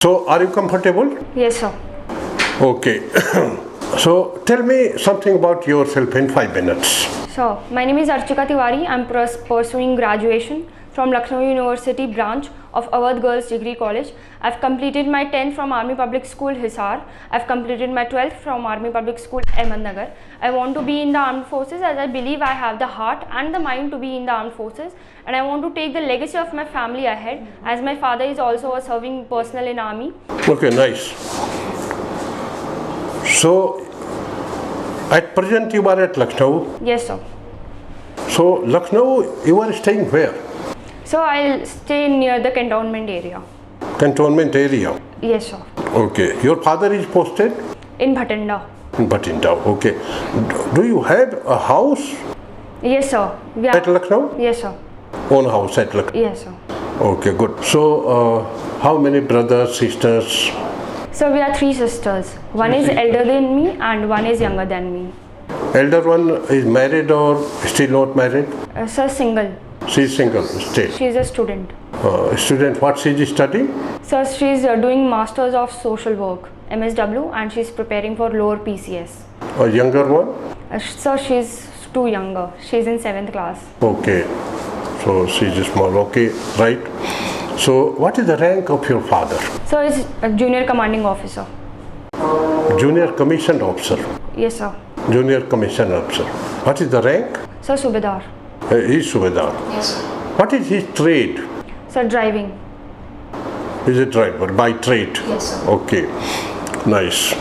So, are you comfortable? Yes, sir. Okay. So, tell me something about yourself in 5 minutes. So, my name is Archika Tiwari. I'm pursuing graduation from Lucknow University branch of Allahabad Girls Degree College. I've completed my 10th from Army Public School, Hisar. I've completed my 12th from Army Public School, Ahmednagar. I want to be in the armed forces as I believe I have the heart and the mind to be in the armed forces, and I want to take the legacy of my family ahead as my father is also a serving personnel in army. Okay, nice. So, at present you are at Lucknow. Yes, sir. So, Lucknow, you are staying where? So, I'll stay near the cantonment area. Cantonment area? Yes, sir. Okay. Your father is posted? In Bhatinda. In Bhatinda, okay. Do you have a house? Yes, sir. At Lucknow? Yes, sir. Own house at Lucknow? Yes, sir. Okay, good. So, how many brothers, sisters? So we are 3 sisters. One is elder than me and one is younger than me. Elder one is married or still not married? Sir, single. She is single still. She is a student. Student, what she is studying? So she is doing Masters of Social Work, MSW, and she is preparing for lower PCS. A younger one? So she is too younger. She is in 7th class. Okay. So she is small. Okay, right. So what is the rank of your father? So he is a junior commanding officer. Junior commissioned officer. Yes, sir. Junior commissioned officer. What is the rank? Sir, Subedar. He is Subedar. Yes, sir. What is his trade? Sir, driving. He is a driver by trade. Yes, sir. Okay, nice.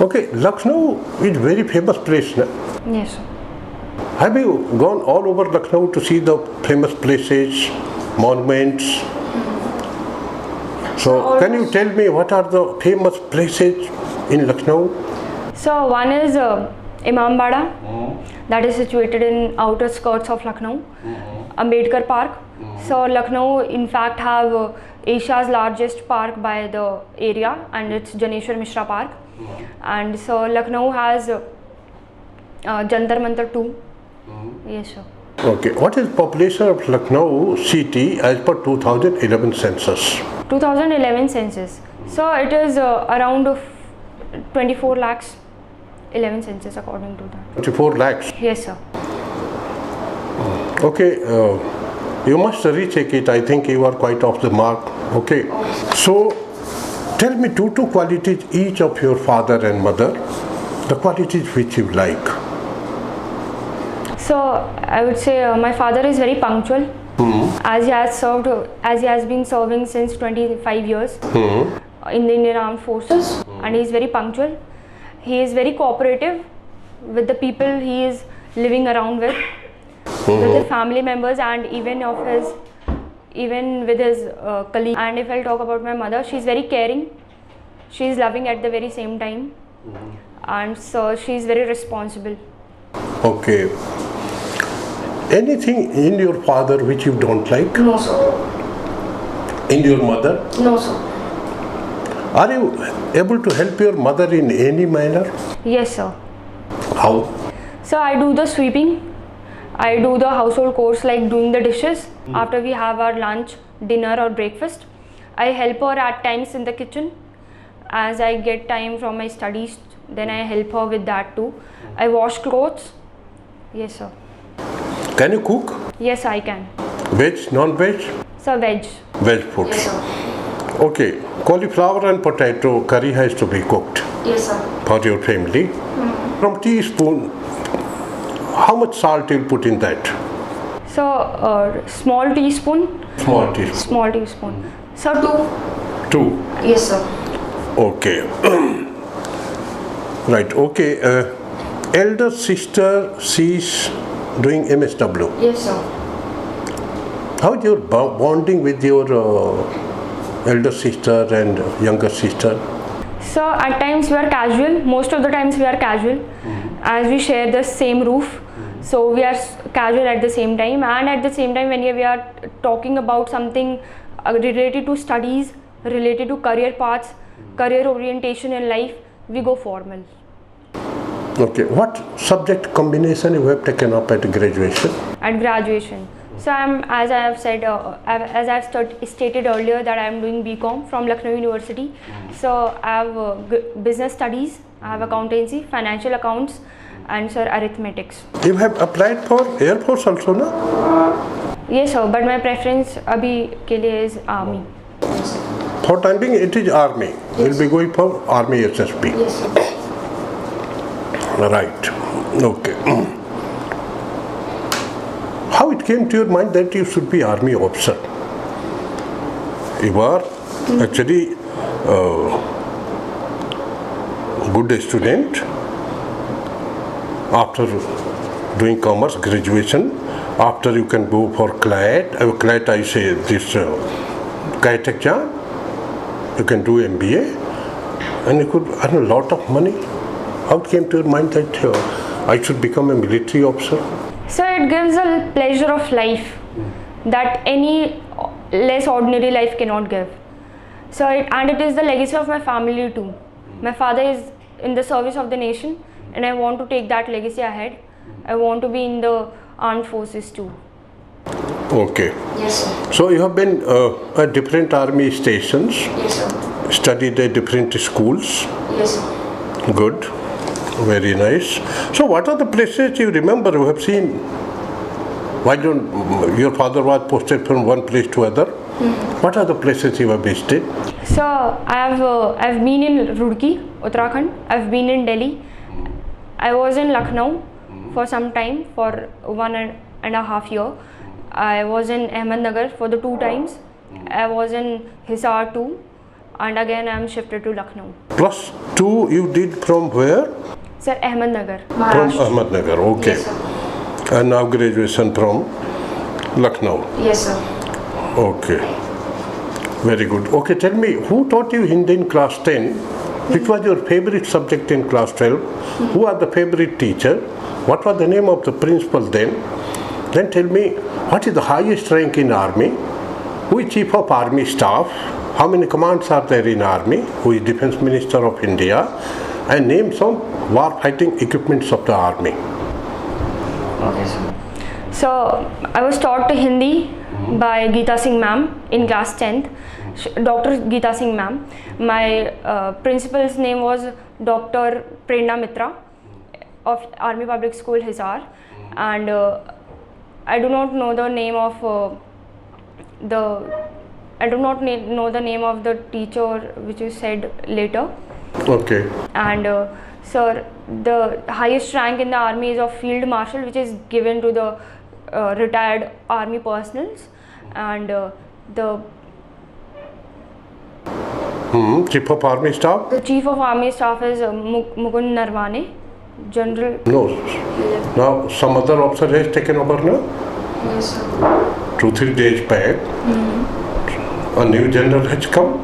Okay, Lucknow is very famous place. Na? Yes, sir. Have you gone all over Lucknow to see the famous places, monuments? So, can you tell me what are the famous places in Lucknow? So one is Imambada, that is situated in outer skirts of Lucknow. Ambedkar Park. So Lucknow in fact have Asia's largest park by the area, and it's Janeshwar Mishra Park. And so Lucknow has Jantar Mantar too. Yes, sir. Okay, what is population of Lucknow city as per 2011 census? 2011 census. So it is around 24 lakhs. 11 census according to that. 24 lakhs? Yes, sir. Okay, you must recheck it. I think you are quite off the mark. Okay. So, tell me two qualities each of your father and mother, the qualities which you like. So I would say my father is very punctual, as he has been serving since 25 years in the Indian Armed Forces, and he is very punctual. He is very cooperative with the people he is living around with the family members, and even with his colleagues. And if I'll talk about my mother, she is very caring. She is loving at the very same time, and so she is very responsible. Okay. Anything in your father which you don't like? No, sir. In your mother? No, sir. Are you able to help your mother in any manner? Yes, sir. How? So I do the sweeping. I do the household chores like doing the dishes after we have our lunch, dinner or breakfast. I help her at times in the kitchen. As I get time from my studies, then I help her with that too. I wash clothes. Yes, sir. Can you cook? Yes, I can. Veg, non-veg? So veg. Veg food. Yes, sir. Okay. Cauliflower and potato curry has to be cooked. Yes, sir. For your family. From teaspoon, how much salt you put in that? So small teaspoon. Small teaspoon. Small teaspoon. So 2. 2. Yes, sir. Okay. Right. Okay. Elder sister, she's doing MSW. Yes, sir. How is your bonding with your elder sister and younger sister? So at times we are casual. Most of the times we are casual, as we share the same roof. So we are casual at the same time, and at the same time when we are talking about something related to studies, related to career paths, career orientation in life, we go formal. Okay. What subject combination you have taken up at graduation? At graduation. So as I have said, as I have stated earlier, that I am doing BCom from Lucknow University. So I have business studies, I have accountancy, financial accounts, and sir, arithmetics. You have applied for Air Force also, no? Yes sir, but my preference abhi ke liye is army. For time being, it is Army. We'll be going for Army SSB. Yes sir. Right. Okay. How it came to your mind that you should be Army officer? You are actually good student. After doing commerce graduation, after you can go for CLAT. CLAT, I say this CAT exam. You can do MBA, and you could earn a lot of money. How it came to your mind that I should become a military officer? So it gives a pleasure of life that any less ordinary life cannot give. So it is the legacy of my family too. My father is in the service of the nation, and I want to take that legacy ahead. I want to be in the armed forces too. Okay. Yes sir. So you have been at different army stations. Yes sir. Studied at different schools. Yes sir. Good. Very nice. So what are the places you remember you have seen? Why don't your father was posted from one place to other? What are the places you have visited? So I've been in Roorkee, Uttarakhand. I've been in Delhi. I was in Lucknow for some time, for 1.5 years. I was in Ahmednagar for the 2 times. I was in Hisar too, and again I am shifted to Lucknow. Plus 2 you did from where? Sir, Ahmednagar, From Maharashtra. Ahmednagar, okay. Yes, sir. And now graduation from Lucknow. Yes, sir. Okay. Very good. Okay, tell me, who taught you Hindi in class 10? Which was your favorite subject in class 12? Who are the favorite teacher? What was the name of the principal then? Then tell me, what is the highest rank in army? Who is chief of army staff? How many commands are there in army? Who is defense minister of India? And name some war fighting equipments of the army. Okay, sir. So I was taught Hindi by Geeta Singh ma'am in class 10th. Dr. Geeta Singh ma'am. My principal's name was Dr. Prerna Mitra of Army Public School Hisar, and I do not know the name of know the name of the teacher which you said later. Okay. And sir, the highest rank in the army is of Field Marshal, which is given to the retired army personals, and the Chief of army staff? the chief of army staff is Mukund Narwane, General. No. Now some other officer has taken over now? Yes, sir. 2-3 days back. A new general has come.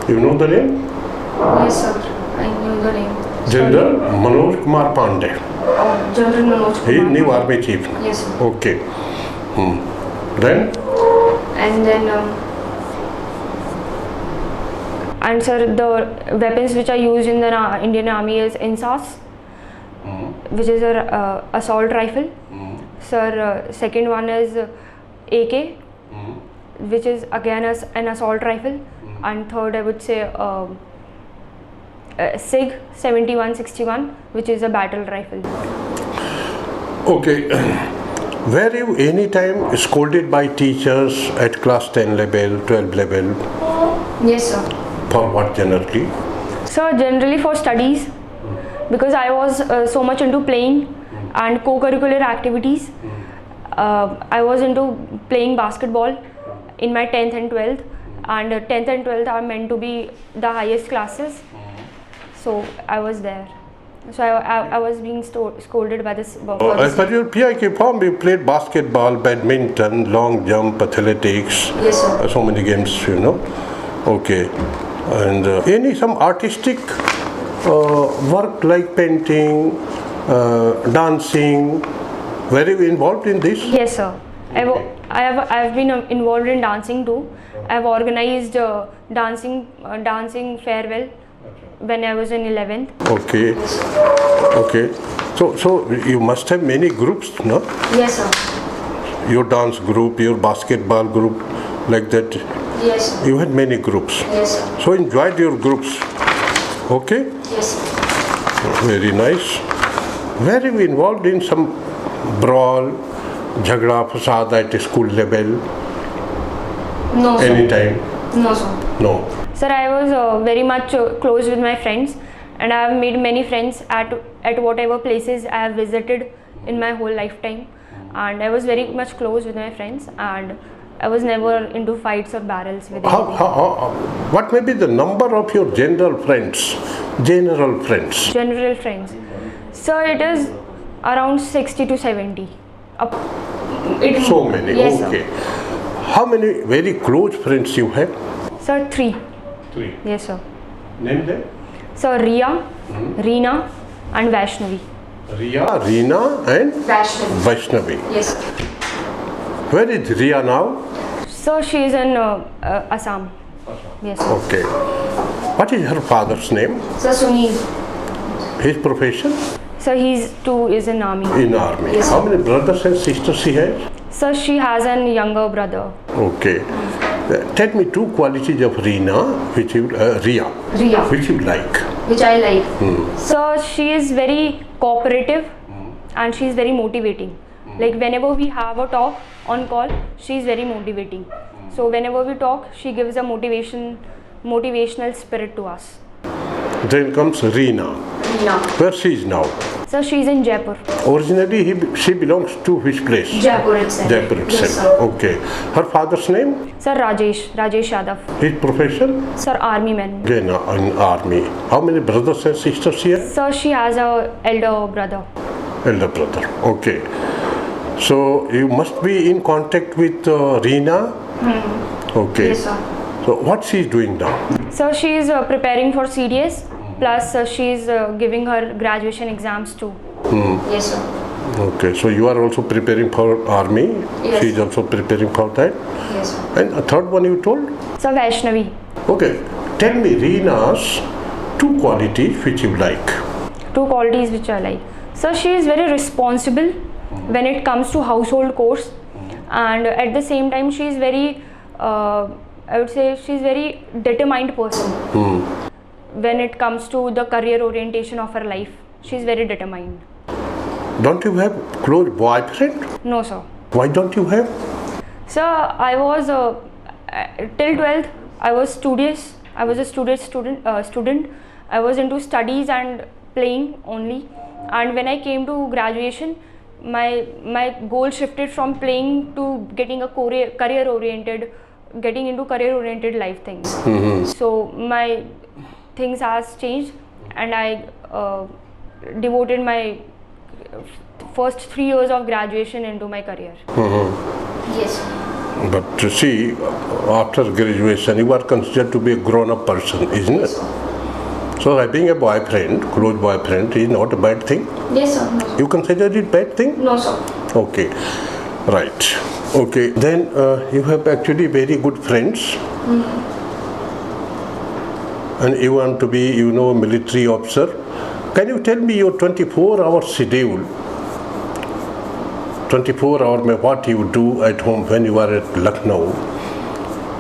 You know the name? Yes, sir. I knew the name. General Manoj Kumar Pandey. Oh, General Manoj He is Kumar. new army chief. Yes, sir. Okay. Then? And then and sir, the weapons which are used in the Indian Army is INSAS, which is a assault rifle. Sir, second one is AK, which is again an assault rifle, and third I would say SIG 7161, which is a battle rifle. Okay. Were you any time scolded by teachers at class 10 level, 12 level? Yes, sir. For what generally? So generally for studies, because I was so much into playing and co-curricular activities. I was into playing basketball in my 10th and 12th, and 10th and 12th are meant to be the highest classes, so I was there. So I was being scolded by this. As per your PIK form, you played basketball, badminton, long jump, athletics. Yes, sir. So many games, you know. Okay. And any some artistic work like painting, dancing, were you involved in this? Yes, sir. I've been involved in dancing too. I've organized dancing farewell when I was in 11th. Okay. Okay. So you must have many groups, no? Yes, sir. your dance group, your basketball group, like that. Yes, sir. You had many groups. Yes, sir. So enjoyed your groups. Okay? Yes, sir. Very nice. Were you involved in some brawl, jhagda, fasad at school level? No, sir. Anytime? No, sir. No. Sir, I was very much close with my friends, and I have made many friends at whatever places I have visited in my whole lifetime. And I was very much close with my friends, and I was never into fights or battles with anybody. What may be the number of your general friends? General friends. General friends. So it is around 60 to 70. So many. Yes, Okay. sir. How many very close friends you have? Sir, 3. 3. Yes, sir. Name them. So Riya, Reena, and Vaishnavi. Riya, Reena and Vaishnavi. Vaishnavi. Yes, sir. Where is Riya now? So she is in Assam. Yes, sir. Okay. What is her father's name? Sir, Sunil. His profession? So he's too is in army. In army. Yes, How sir. many brothers and sisters she has? So she has a younger brother. Okay. Tell me 2 qualities of Riya, Riya. which you like. Which I like. So she is very cooperative and she is very motivating. Like whenever we have a talk on call, she is very motivating. So whenever we talk, she gives a motivational spirit to us. Then comes Reena. Reena. Where she is now? So she is in Jaipur. Originally she belongs to which place? Jaipur itself. Jaipur itself. Yes, sir. Okay. Her father's name? Sir Rajesh Yadav. His profession? Sir army man. Again in army. How many brothers and sisters she has? So she has a elder brother. Elder brother. Okay. So you must be in contact with Reena? Okay. Yes, sir. So what she is doing now? So she is preparing for CDS. Plus she is giving her graduation exams too. Yes, sir. Okay. So you are also preparing for army? Yes. She is also preparing for that? Yes, sir. And a third one you told? So Vaishnavi. Okay. Tell me Reena's 2 qualities which you like. 2 qualities which I like. So she is very responsible when it comes to household chores, and at the same time she is very, I would say she is very determined person. When it comes to the career orientation of her life, she is very determined. Don't you have close boyfriend? No, sir. Why don't you have? So I was till 12th. I was studious. I was a student. I was into studies and playing only. And when I came to graduation, my goal shifted from playing to getting a getting into career oriented life things. So my things has changed, and I devoted my first 3 years of graduation into my career. Yes. But you see, after graduation, you are considered to be a grown-up person, isn't it? So having a boyfriend, close boyfriend, is not a bad thing. Yes, sir. No, sir. You consider it bad thing? No, sir. Okay, right. Okay, then you have actually very good friends. And you want to be, a military officer. Can you tell me your 24-hour schedule? 24 hours, what you do at home when you are at Lucknow?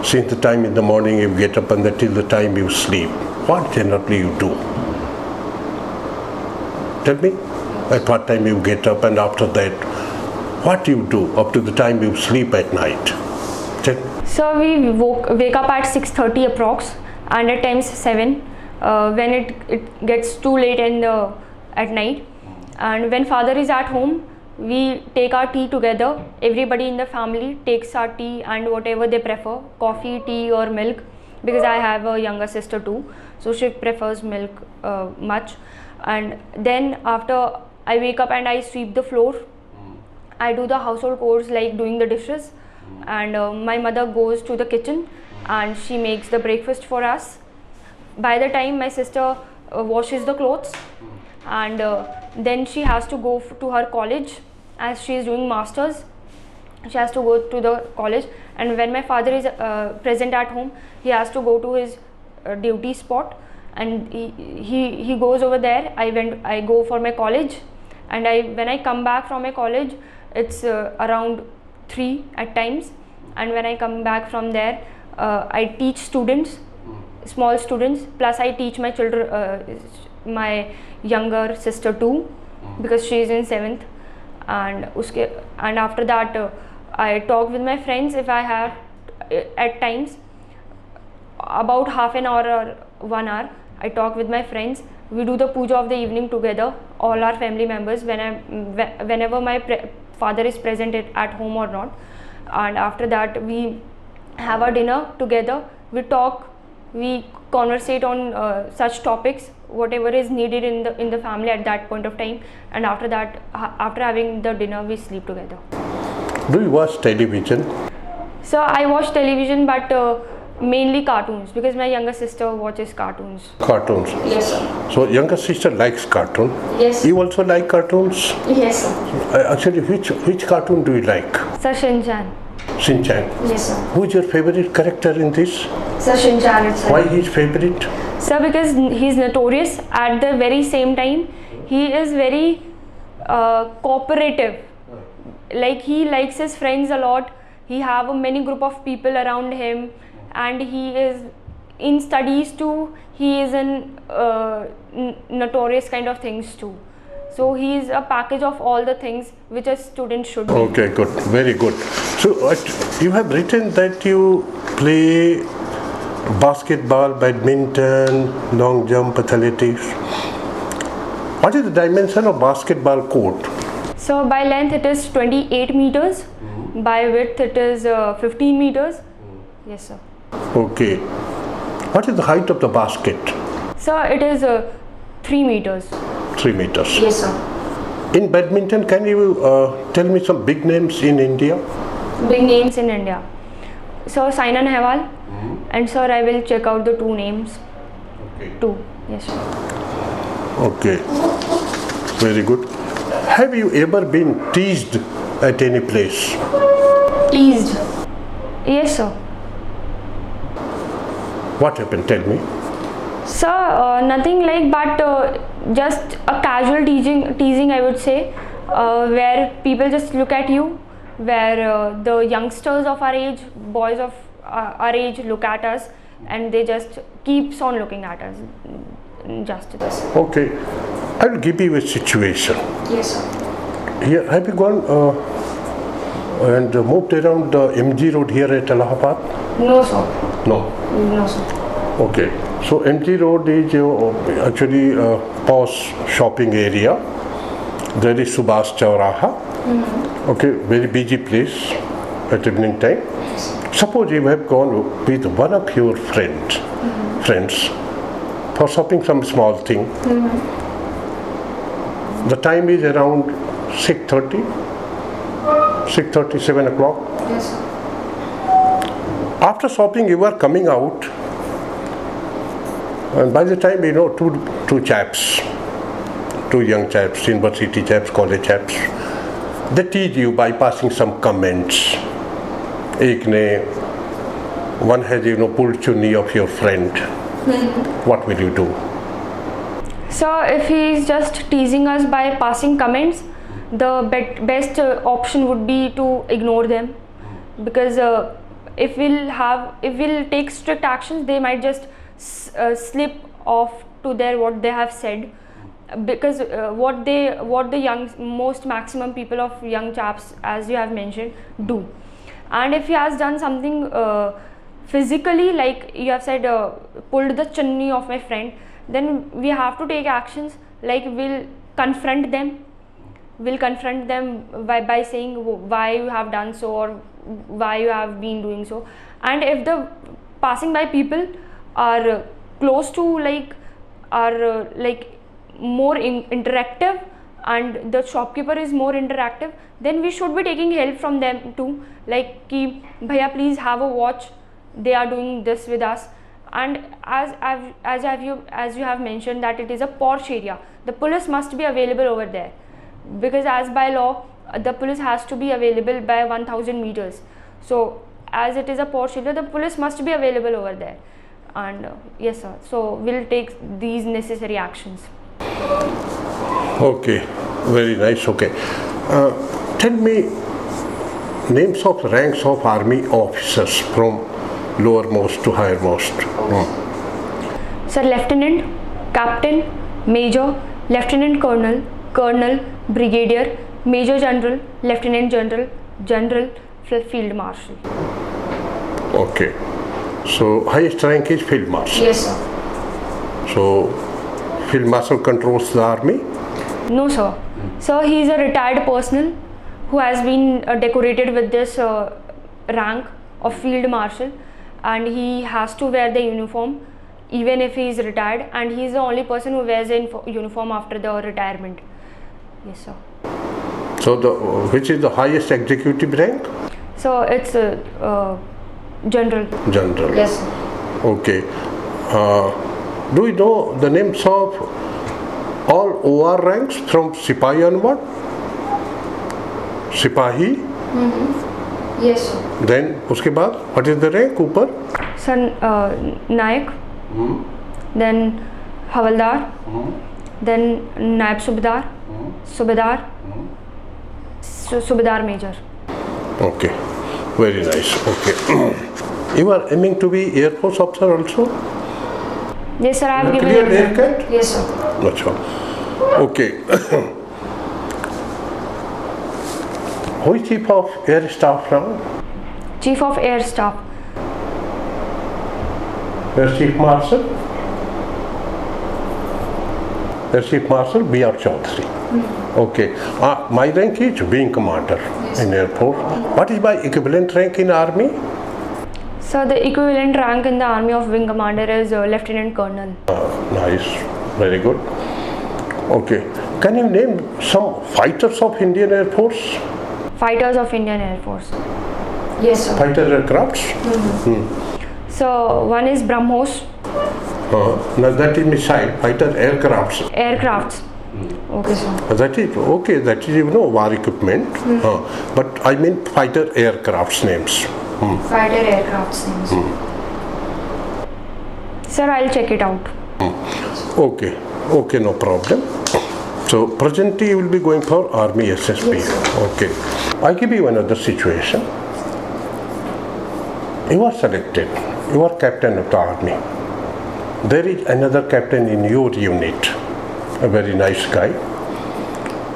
Since the time in the morning you get up and till the time you sleep. What generally you do? Tell me, at what time you get up, and after that, what you do up to the time you sleep at night? Tell me. So we wake up at 6:30 approx, and at times 7 when it gets too late at night. And when father is at home, we take our tea together. Everybody in the family takes our tea and whatever they prefer, coffee, tea or milk, because I have a younger sister too, so she prefers milk much. And then after I wake up and I sweep the floor, I do the household chores like doing the dishes, and my mother goes to the kitchen and she makes the breakfast for us. By the time my sister washes the clothes, and then she has to go to her college, as she is doing masters. She has to go to the college, and when my father is present at home, he has to go to his duty spot, and he goes over there. I go for my college, and when I come back from my college, it's around 3 at times, and when I come back from there, I teach students, small students, plus I teach my children, my younger sister too, because she is in 7th, and after that I talk with my friends if I have at times about half an hour or 1 hour. I talk with my friends. We do the puja of the evening together, all our family members, whenever my father is present at home or not. And after that we have a dinner together. We talk, we conversate on such topics, whatever is needed in the family at that point of time. And after that, after having the dinner, we sleep together. Do you watch television? So I watch television, but mainly cartoons, because my younger sister watches cartoons. Cartoons. Yes, sir. So younger sister likes cartoon. Yes. You also like cartoons? Yes, sir. Actually, which cartoon do you like? Sir Shin-chan. Shin-chan. Yes, sir. Who is your favorite character in this? Sir Shin-chan itself. Why he is favorite? Sir, because he is notorious. At the very same time, he is very cooperative. Like, he likes his friends a lot. He have a many group of people around him, and he is in studies too. He is in notorious kind of things too. So he is a package of all the things which a student should be. Okay, good, very good. So you have written that you play basketball, badminton, long jump, athletics. What is the dimension of basketball court? So by length it is 28 meters, by width it is 15 meters. Yes, sir. Okay. What is the height of the basket? So it is 3 meters. 3 meters. Yes, sir. In badminton, can you tell me some big names in India? Big names in India. So Saina Nehwal, and sir, I will check out the 2 names. Okay. 2. Yes, sir. Okay. Very good. Have you ever been teased at any place? Teased. Yes, sir. What happened? Tell me. Sir, nothing like, but just a casual teasing I would say, where people just look at you, where the youngsters of our age, boys of our age look at us, and they just keeps on looking at us. Just this. Okay. I will give you a situation. Yes, sir. Here, have you gone and moved around the MG Road here at Allahabad? No, sir. No. No, sir. Okay. So MG Road is actually a posh shopping area. There is Subhash Chauraha. Okay, very busy place at evening time. Suppose you have gone with one of your friends for shopping some small thing. The time is around 6:30, 7 o'clock. Yes, sir. After shopping, you are coming out, and by the time two chaps, two young chaps, university chaps, college chaps, they tease you by passing some comments. One has pulled chunni of your friend. What will you do? So if he is just teasing us by passing comments, the best option would be to ignore them, because if we'll take strict actions, they might just slip off to what they have said, because what the most maximum people of young chaps, as you have mentioned, do. And if he has done something physically, like you have said, pulled the chunni of my friend, then we have to take actions, like we'll confront them by saying why you have done so, or why you have been doing so. And if the passing by people are close to more interactive, and the shopkeeper is more interactive, then we should be taking help from them too, like ki bhaiya please have a watch, they are doing this with us. And as you have mentioned that it is a posh area, the police must be available over there, because as by law the police has to be available by 1000 meters. So as it is a posh area, the police must be available over there. And yes, sir, so we'll take these necessary actions. Okay, very nice. Okay, tell me, names of ranks of army officers from lowermost to highermost. Sir, lieutenant, captain, major, lieutenant colonel, colonel, brigadier, major general, lieutenant general, general, field marshal. Okay. So highest rank is field marshal. Yes, sir. So field marshal controls the army. No, sir. Sir, he is a retired personnel who has been decorated with this rank of field marshal, and he has to wear the uniform even if he is retired, and he is the only person who wears the uniform after the retirement. Yes, sir. So which is the highest executive rank? So it's general. General. Yes, sir. Okay. Do you know the names of all OR ranks from Sipahi onward? Sipahi. Yes, sir. Then उसके बाद what is the rank ऊपर? Sir, Nayak, then Havaldar, then Naib Subedar, Subedar, Subedar Major. Okay. Very nice. Okay. You are aiming to be Air Force officer also? Yes, sir, I have given Cleared exam. AFCAT? Yes, sir. अच्छा. Okay. Who is Chief of Air Staff now? Chief of Air Staff. Air Chief Marshal? Air Chief Marshal B.R. Chaudhary. Okay. My rank is Wing Commander in Air Force. What is my equivalent rank in Army? So the equivalent rank in the Army of Wing Commander is Lieutenant Colonel. Nice. Very good. Okay. Can you name some fighters of Indian Air Force? Fighters of Indian Air Force. Yes, sir. Fighter aircrafts? So one is BrahMos, Now that is missile. Fighter aircrafts. aircrafts. Okay, sir. That is okay. That is war equipment. But I mean fighter aircrafts names. Fighter aircraft names. Sir, I'll check it out. Okay. Okay, no problem. So presently you will be going for Army SSB. Yes, Okay. I give you another situation. You are selected. You are captain of the army. There is another captain in your unit, a very nice guy.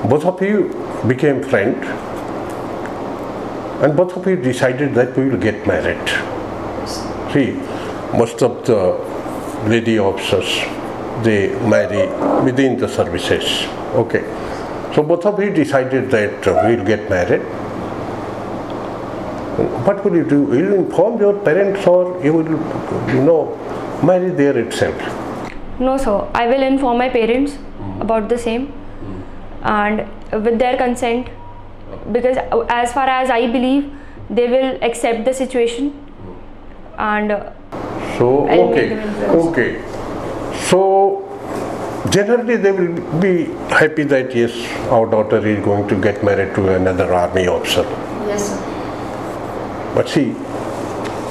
Both of you became friends, and both of you decided that we will get married. See, most of the lady officers, they marry within the services. Okay. So both of you decided that we will get married. What will you do? Will you inform your parents, or you will, marry there itself? No, sir. I will inform my parents about the same, and with their consent, because as far as I believe, they will accept the situation, and So I'll okay, make them influence. okay. So generally they will be happy that yes, our daughter is going to get married to another army officer. Yes, sir. But see,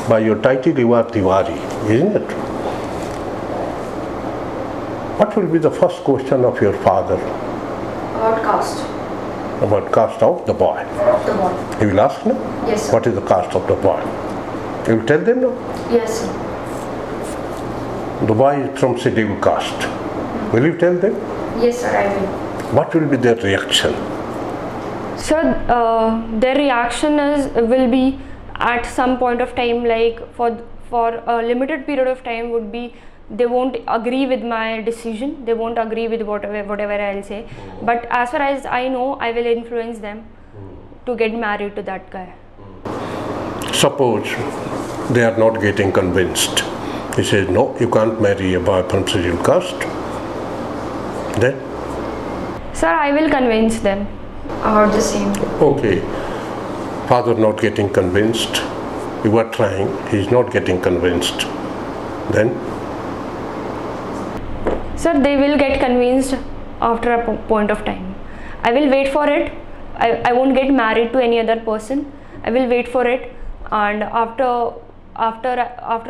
by your title you are Tiwari, isn't it? What will be the first question of your father About caste about caste of the boy? of the boy. He will ask, no? Yes, sir. What is the caste of the boy? You will tell them, no? Yes, sir. The boy is from scheduled caste. Will you tell them? Yes, sir, I will. What will be their reaction? so their reaction will be at some point of time, like for a limited period of time, would be they won't agree with my decision. They won't agree with whatever I'll say. But as far as I know, I will influence them to get married to that guy. Suppose they are not getting convinced. He says, no, you can't marry a boy from scheduled caste. Then? Sir, I will convince them. About the same. Okay. Father not getting convinced. You are trying. He is not getting convinced. Then? Sir, they will get convinced after a point of time. I will wait for it. I won't get married to any other person. I will wait for it, and after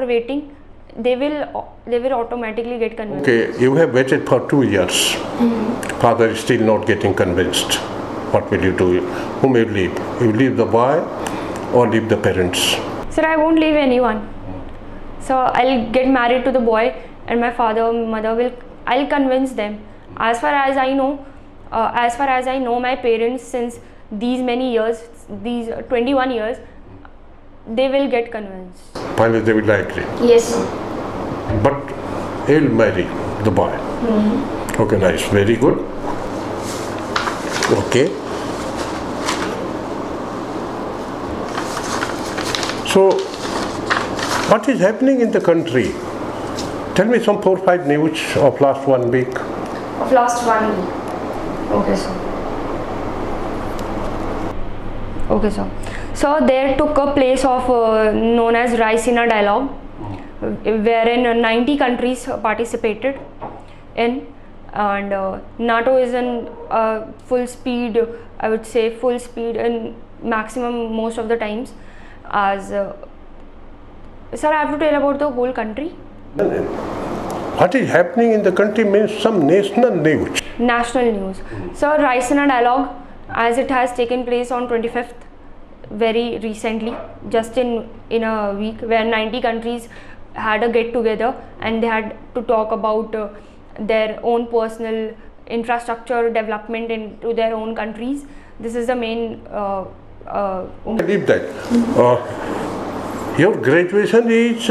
waiting, they will automatically get convinced. Okay, you have waited for 2 years. Father is still not getting convinced. What will you do? Whom will you leave? You leave the boy or leave the parents? Sir, I won't leave anyone. So I'll get married to the boy, and my father, mother I'll convince them. As far as I know my parents since these many years, these 21 years, they will get convinced. Finally, they will agree. Yes, sir. But he'll marry the boy. Okay, nice, very good. Okay. So, what is happening in the country? Tell me some 4-5 news of last 1 week. Of last 1 week. Okay, sir. Okay, sir. So there took a place of known as Raisina Dialogue, wherein 90 countries participated in, and NATO is in full speed, I would say full speed and maximum most of the times. As sir, I have to tell about the whole country. What is happening in the country means some national news. National news. So Raisina Dialogue, as it has taken place on 25th, very recently, just in a week, where 90 countries had a get together and they had to talk about their own personal infrastructure development into their own countries. This is the main I believe that. Your graduation is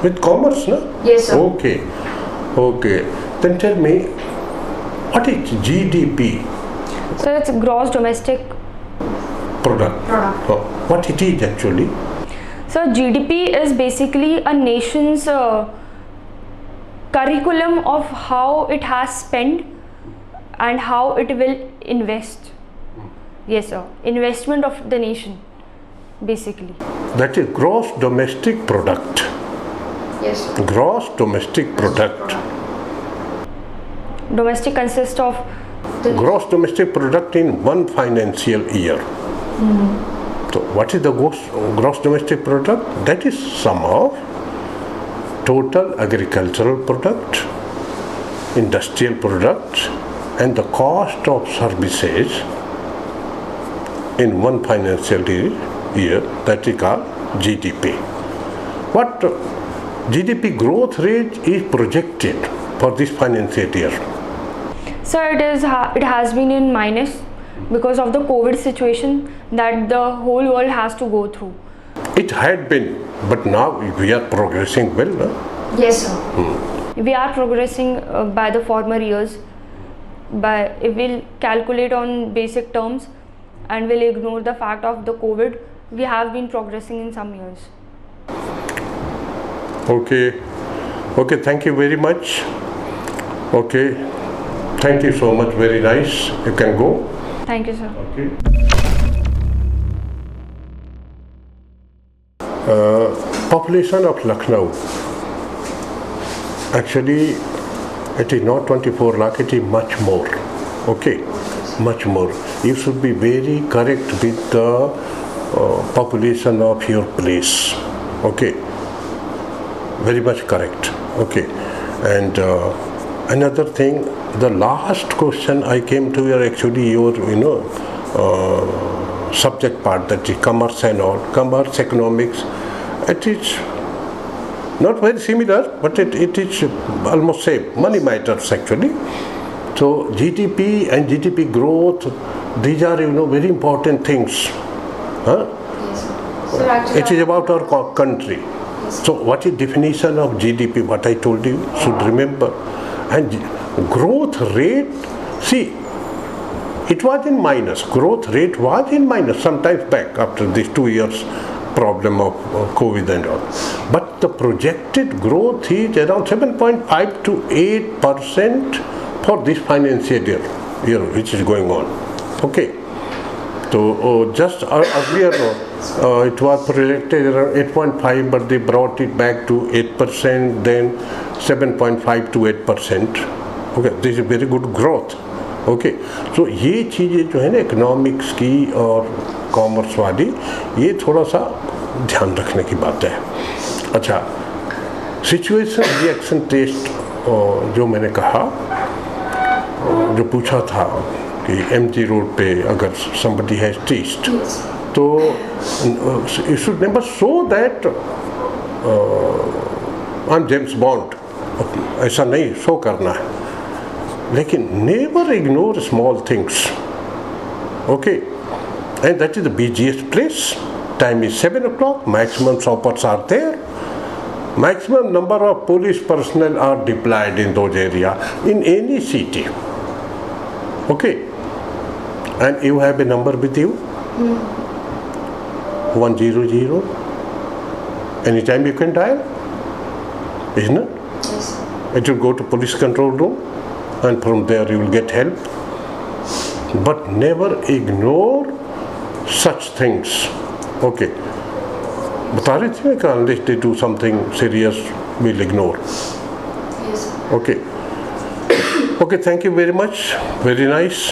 with commerce, no? Yes, sir. Okay. Then tell me, what is GDP? So it's gross domestic Product. What it is actually? So GDP is basically a nation's curriculum of how it has spent and how it will invest. Yes, sir. Investment of the nation, basically. That is gross domestic product. Yes, sir. Gross domestic product. Domestic consists of Gross domestic product in one financial year. So what is the gross domestic product? That is sum of total agricultural product, industrial product, and the cost of services in one financial year, that is called GDP. What GDP growth rate is projected for this financial year? So it has been in minus because of the COVID situation that the whole world has to go through. It had been, but now we are progressing well. No? Yes, sir. We are progressing by the former years. If we'll calculate on basic terms and we'll ignore the fact of the COVID, we have been progressing in some years. Okay, thank you very much. Okay, thank you so much, very nice. You can go. Thank you, sir. Okay. Population of Lucknow. Actually, it is not 24 lakh, it is much more. Okay, much more. You should be very correct with the population of your place. Okay, very much correct. Okay, and another thing, the last question I came to your subject part, that is commerce and all, commerce, economics. It is not very similar, but it is almost same. Money matters actually. So GDP and GDP growth, these are very important things. Huh? Yes, sir. So actually, It is about our country. Yes. So what is definition of GDP? What I told you, should remember. And growth rate, see, it was in minus. Growth rate was in minus sometimes back after these 2 years problem of COVID and all. But the projected growth is around 7.5 to 8% for this financial year which is going on. Okay. So just earlier it was projected around 8.5, but they brought it back to 8%, then 7.5 to 8%. Okay, this is very good growth. Okay, so ये चीज़ें जो है ना economics की और commerce वाली, ये थोड़ा सा ध्यान रखने की बात है. अच्छा, सिचुएशन रिएक्शन टेस्ट जो मैंने कहा, जो पूछा था कि MG रोड पे अगर somebody has teased, तो you should never show that I'm James Bond. ऐसा नहीं शो करना है, लेकिन never ignore small things. Okay, and that is the busiest place. Time is 7 o'clock. Maximum shoppers are there. Maximum number of police personnel are deployed in those areas in any city. Okay, and you have a number with you. 100. Anytime you can dial, isn't it? Yes, sir. It will go to police control room, and from there you will get help. But never ignore such things. Okay. बता रहे थे कि unless they do something serious, we'll ignore. Yes, sir. Okay. Okay, thank you very much. Very nice.